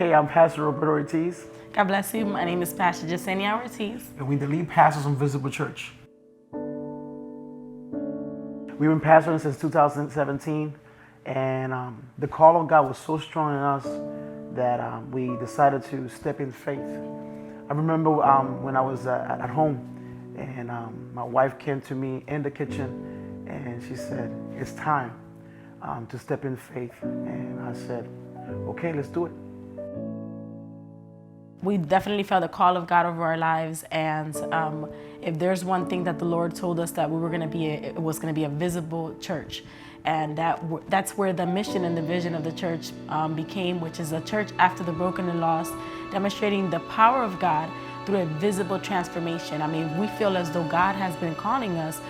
Hey, I'm Pastor Roberto Ortiz. God bless you. My name is Pastor Jasenia Ortiz. And we're the lead pastors on Visible Church. We've been pastoring since 2017, and the call of God was so strong in us that we decided to step in faith. I remember when I was at home, and my wife came to me in the kitchen, and she said, "It's time to step in faith." And I said, "Okay, let's do it." We definitely felt the call of God over our lives, and if there's one thing that the Lord told us, that we were going to be, it was going to be a visible church, and that's where the mission and the vision of the church became, which is a church after the broken and lost, demonstrating the power of God through a visible transformation. I mean, we feel as though God has been calling us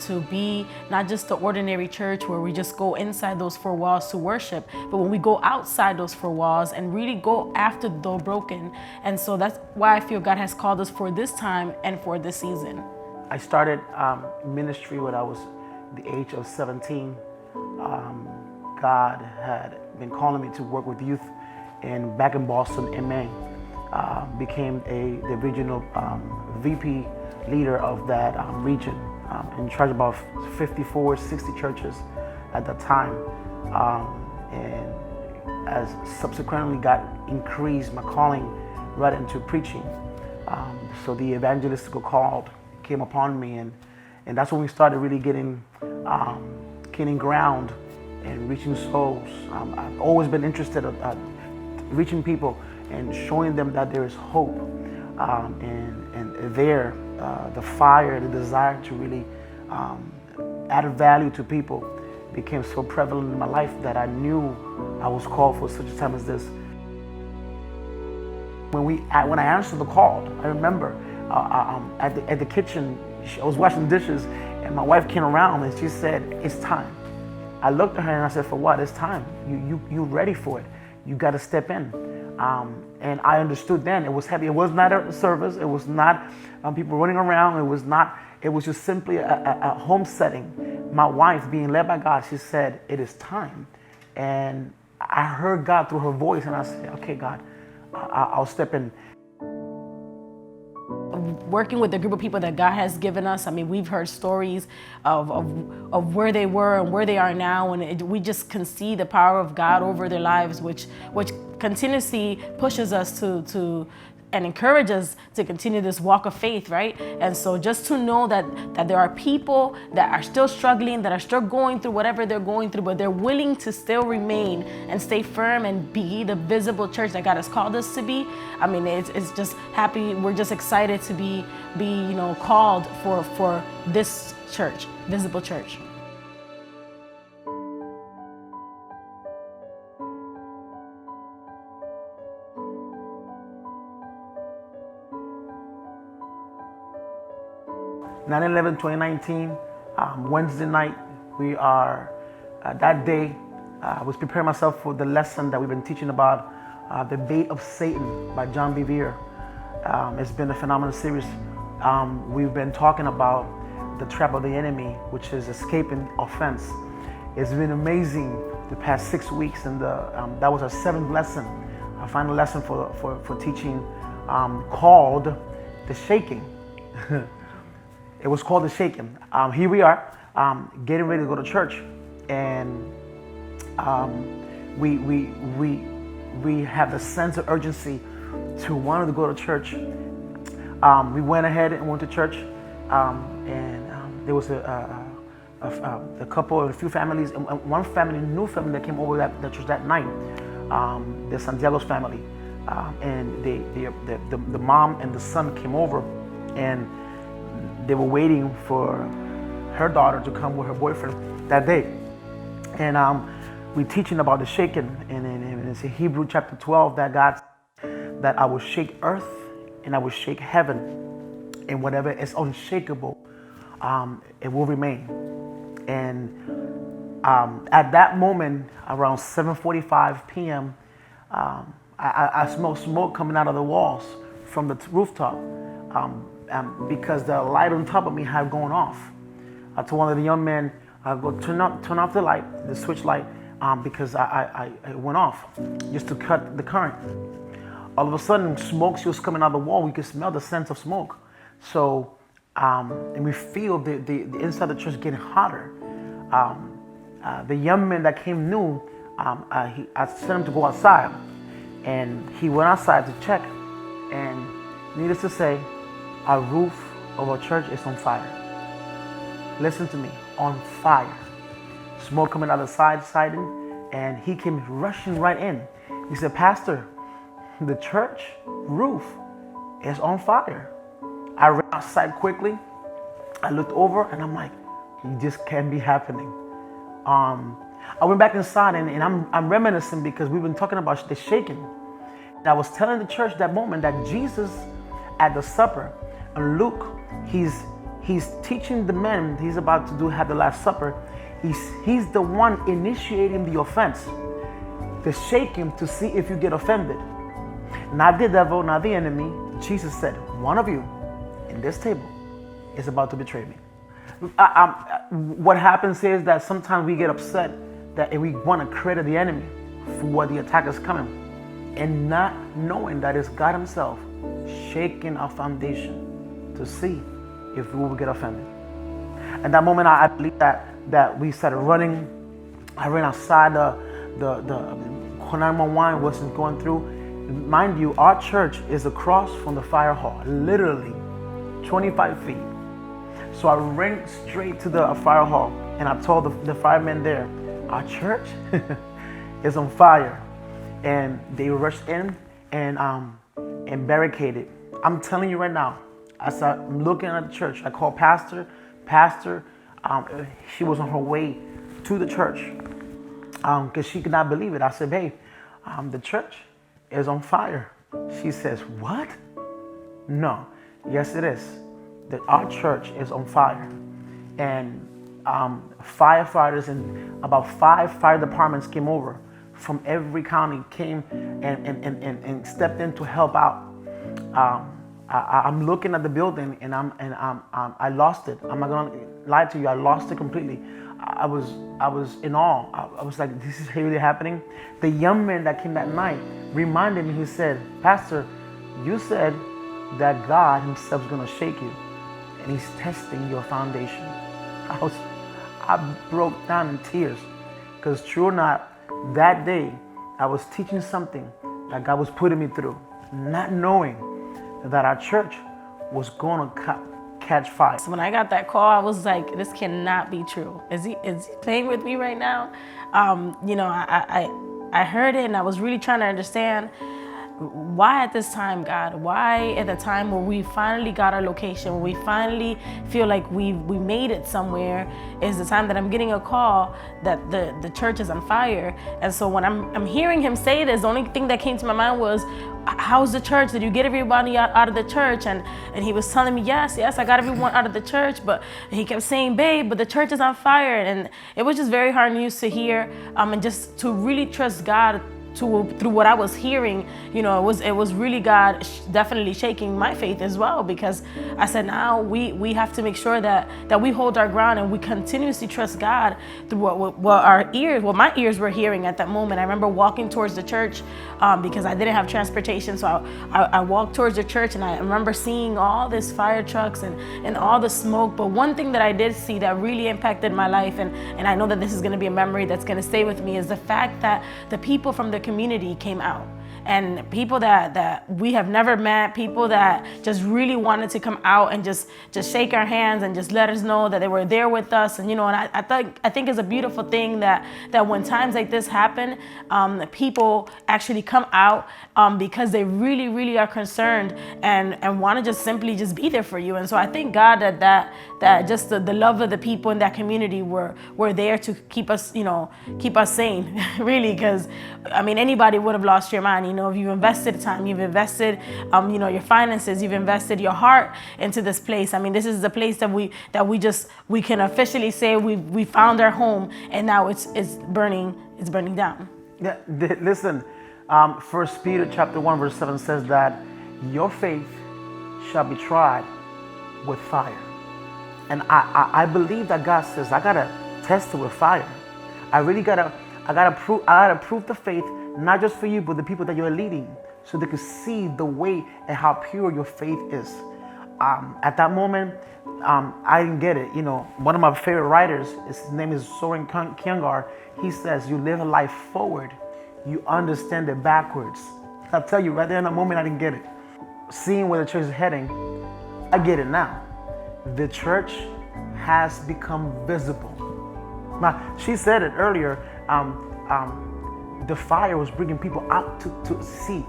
to be not just the ordinary church where we just go inside those four walls to worship, but when we go outside those four walls and really go after the broken. And so that's why I feel God has called us for this time and for this season. I started ministry when I was the age of 17. God had been calling me to work with youth back in Boston, MA. Became the regional VP leader of that region, in charge of about 54, 60 churches at that time. And as subsequently God increased my calling right into preaching, so the evangelistical call came upon me, and that's when we started really getting ground and reaching souls. I've always been interested in reaching people and showing them that there is hope, and the fire, the desire to really add value to people became so prevalent in my life that I knew I was called for such a time as this. When I answered the call, I remember at the kitchen, I was washing dishes, and my wife came around and she said, "It's time." I looked at her and I said, "For what? It's time. You ready for it. You got to step in." And I understood then it was heavy. It was not a service. It was not people running around. It was just simply a home setting. My wife, being led by God, she said, "It is time." And I heard God through her voice, and I said, "Okay, God, I'll step in." Working with the group of people that God has given us, I mean, we've heard stories of where they were and where they are now, and we just can see the power of God over their lives, which continuously pushes us to and encourages to continue this walk of faith, right? And so just to know that there are people that are still struggling, that are still going through whatever they're going through, but they're willing to still remain and stay firm and be the visible church that God has called us to be. I mean, it's just happy. We're just excited to be called for this church, visible church. On 9/11/2019, Wednesday night, we are, that day, I was preparing myself for the lesson that we've been teaching about, The Bait of Satan by John Bevere. It's been a phenomenal series. We've been talking about the trap of the enemy, which is escaping offense. It's been amazing the past 6 weeks, and that was our 7th lesson, our final lesson for teaching, called The Shaking. It was called The Shaking. Here we are, getting ready to go to church, and we have the sense of urgency to want to go to church. We went ahead and went to church, and there was a couple, a few families, and one family, new family that came over the church that night. The Santiago's family, and the mom and the son came over, and they were waiting for her daughter to come with her boyfriend that day. And we're teaching about the shaking, and it's in Hebrew chapter 12 that I will shake earth and I will shake heaven, and whatever is unshakable, it will remain. And at that moment, around 7:45 p.m., I smelled smoke coming out of the walls from the rooftop. Because the light on top of me had gone off. I told one of the young men, "Go turn off the light, the switch light, because I went off just to cut the current. All of a sudden, smoke was coming out of the wall. We could smell the scent of smoke. So, and we feel the inside of the church getting hotter. The young man that came new, I sent him to go outside. And he went outside to check. And needless to say, our roof of our church is on fire. Listen to me, on fire. Smoke coming out of the siding, and he came rushing right in. He said, Pastor, the church roof is on fire. I ran outside quickly. I looked over and I'm like, this can't be happening. I went back inside and I'm reminiscing because we've been talking about the shaking. And I was telling the church that moment that Jesus at the supper, and Luke, he's teaching the men, he's about to have the Last Supper. He's the one initiating the offense, the shaking to see if you get offended. Not the devil, not the enemy. Jesus said, one of you in this table is about to betray me. What happens is that sometimes we get upset that we want to credit the enemy for what the attack is coming, and not knowing that it's God himself shaking our foundation to see if we will get offended. At that moment, I believe that we started running. I ran outside. The 911 wasn't going through. Mind you, our church is across from the fire hall, literally 25 feet. So I ran straight to the fire hall, and I told the firemen there, our church is on fire. And they rushed in and barricaded. I'm telling you right now, as I'm looking at the church, I called Pastor. She was on her way to the church because she could not believe it. I said, babe, the church is on fire. She says, what? No. Yes, it is. Our church is on fire. And firefighters and about 5 fire departments came over from every county, came and stepped in to help out. I'm looking at the building and I lost it. I'm not gonna lie to you. I lost it completely. I was in awe. I was like, this is really happening. The young man that came that night reminded me. He said, Pastor, you said that God himself is gonna shake you, and he's testing your foundation. I broke down in tears because true or not, that day I was teaching something that God was putting me through, not knowing that our church was going to catch fire. So when I got that call, I was like, this cannot be true. Is he playing with me right now? I heard it and I was really trying to understand why at this time, God? Why at the time where we finally got our location, where we finally feel like we made it somewhere, is the time that I'm getting a call that the church is on fire. And so when I'm hearing him say this, the only thing that came to my mind was, how's the church? Did you get everybody out of the church? And he was telling me, yes, I got everyone out of the church. But he kept saying, babe, but the church is on fire. And it was just very hard news to hear, and just to really trust God through what I was hearing. It was really God definitely shaking my faith as well, because I said, now we have to make sure that we hold our ground and we continuously trust God through what my ears were hearing at that moment. I remember walking towards the church because I didn't have transportation, so I walked towards the church, and I remember seeing all this fire trucks and all the smoke. But one thing that I did see that really impacted my life, and I know that this is going to be a memory that's going to stay with me, is the fact that the people from the community came out, and people that we have never met, people that just really wanted to come out and just shake our hands and just let us know that they were there with us. And and I think it's a beautiful thing that when times like this happen, people actually come out because they really, really are concerned and want to just simply just be there for you. And so I thank God that just the love of the people in that community were there to keep us sane, really, because anybody would have lost your mind. If you've invested time, you've invested your finances, you've invested your heart into this place. This is the place that we can officially say we found our home, and now it's burning down. Yeah, listen, 1 Peter chapter 1 verse 7 says that your faith shall be tried with fire. And I believe that God says, I gotta test it with fire. I really gotta I gotta prove the faith, not just for you, but the people that you're leading, so they can see the way and how pure your faith is. At that moment, I didn't get it. One of my favorite writers, his name is Soren Kierkegaard. He says, "You live a life forward, you understand it backwards." I'll tell you, right there in that moment, I didn't get it. Seeing where the church is heading, I get it now. The church has become visible. Now, she said it earlier. The fire was bringing people out to see.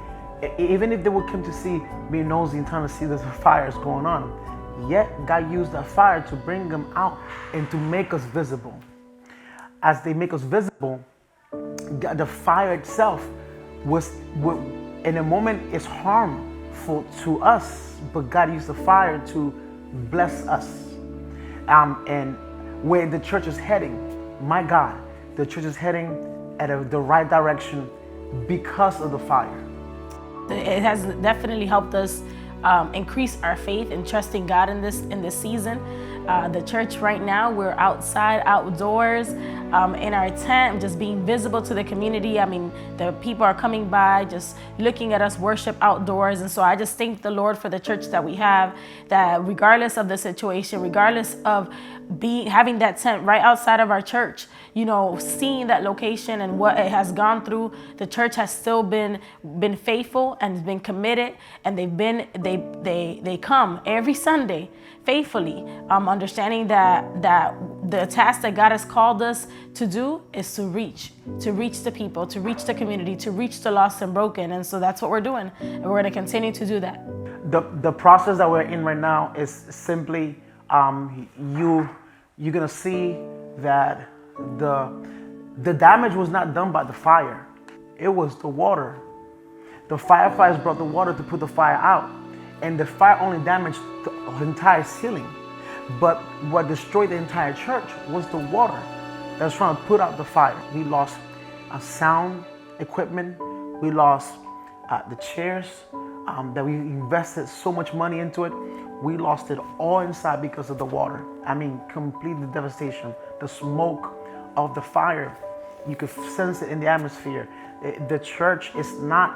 Even if they would come to see, be nosy and trying to see the fires going on, yet God used that fire to bring them out and to make us visible. As they make us visible, the fire itself in a moment, it's harmful to us, but God used the fire to bless us. And where the church is heading, my God, the church is heading at the right direction because of the fire. It has definitely helped us increase our faith and trusting God in this season. The church right now, we're outdoors, in our tent, just being visible to the community. I mean, the people are coming by, just looking at us worship outdoors. And so I just thank the Lord for the church that we have, that regardless of the situation, regardless of having that tent right outside of our church, seeing that location and what it has gone through, the church has still been faithful and been committed, and they come every Sunday faithfully, understanding that the task that God has called us to do is to reach the people, to reach the community, to reach the lost and broken. And so that's what we're doing, and we're going to continue to do that. The process that we're in right now is simply you're going to see that the damage was not done by the fire. It was the water. The firefighters brought the water to put the fire out, and the fire only damaged the entire ceiling. But what destroyed the entire church was the water that was trying to put out the fire. We lost sound equipment. We lost the chairs that we invested so much money into it. We lost it all inside because of the water. I mean, completely devastation. The smoke of the fire, you could sense it in the atmosphere. The church is not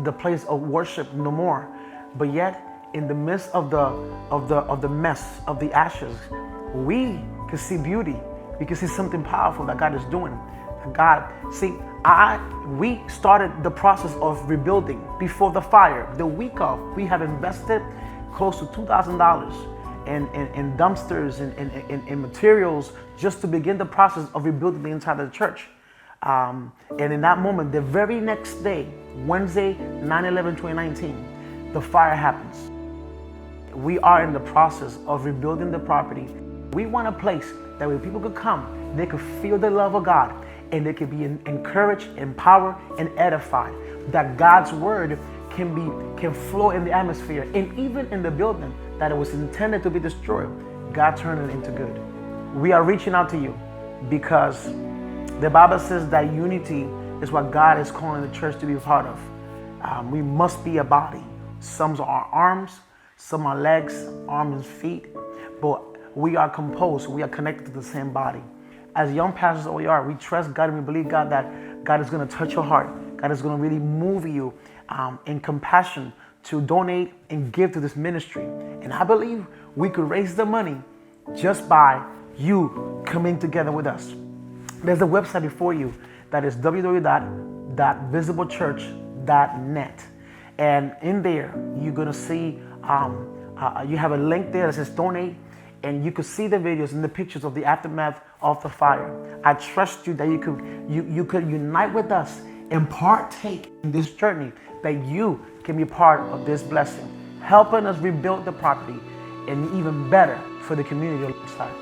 the place of worship no more, but yet in the midst of the mess of the ashes, we can see beauty. We can see something powerful that God is doing. We started the process of rebuilding before the fire. The week of, we have invested close to $2,000 in dumpsters and materials just to begin the process of rebuilding the inside of the church. And in that moment, the very next day, Wednesday, 9/11/2019, the fire happens. We are in the process of rebuilding the property. We want a place that where people could come, they could feel the love of God, and they could be encouraged, empowered, and edified. That God's word can flow in the atmosphere, and even in the building that it was intended to be destroyed, God turned it into good. We are reaching out to you because the Bible says that unity is what God is calling the church to be a part of. We must be a body. Some are arms, some are legs, arms and feet, but we are composed. We are connected to the same body. As young pastors that we are, we trust God and we believe God that God is going to touch your heart. God is going to really move you in compassion to donate and give to this ministry. And I believe we could raise the money just by you coming together with us. There's a website before you that is www.visiblechurch.net. And in there, you're going to see, you have a link there that says donate, and you could see the videos and the pictures of the aftermath of the fire. I trust you that you could unite with us and partake in this journey, that you can be part of this blessing, helping us rebuild the property and even better for the community alongside.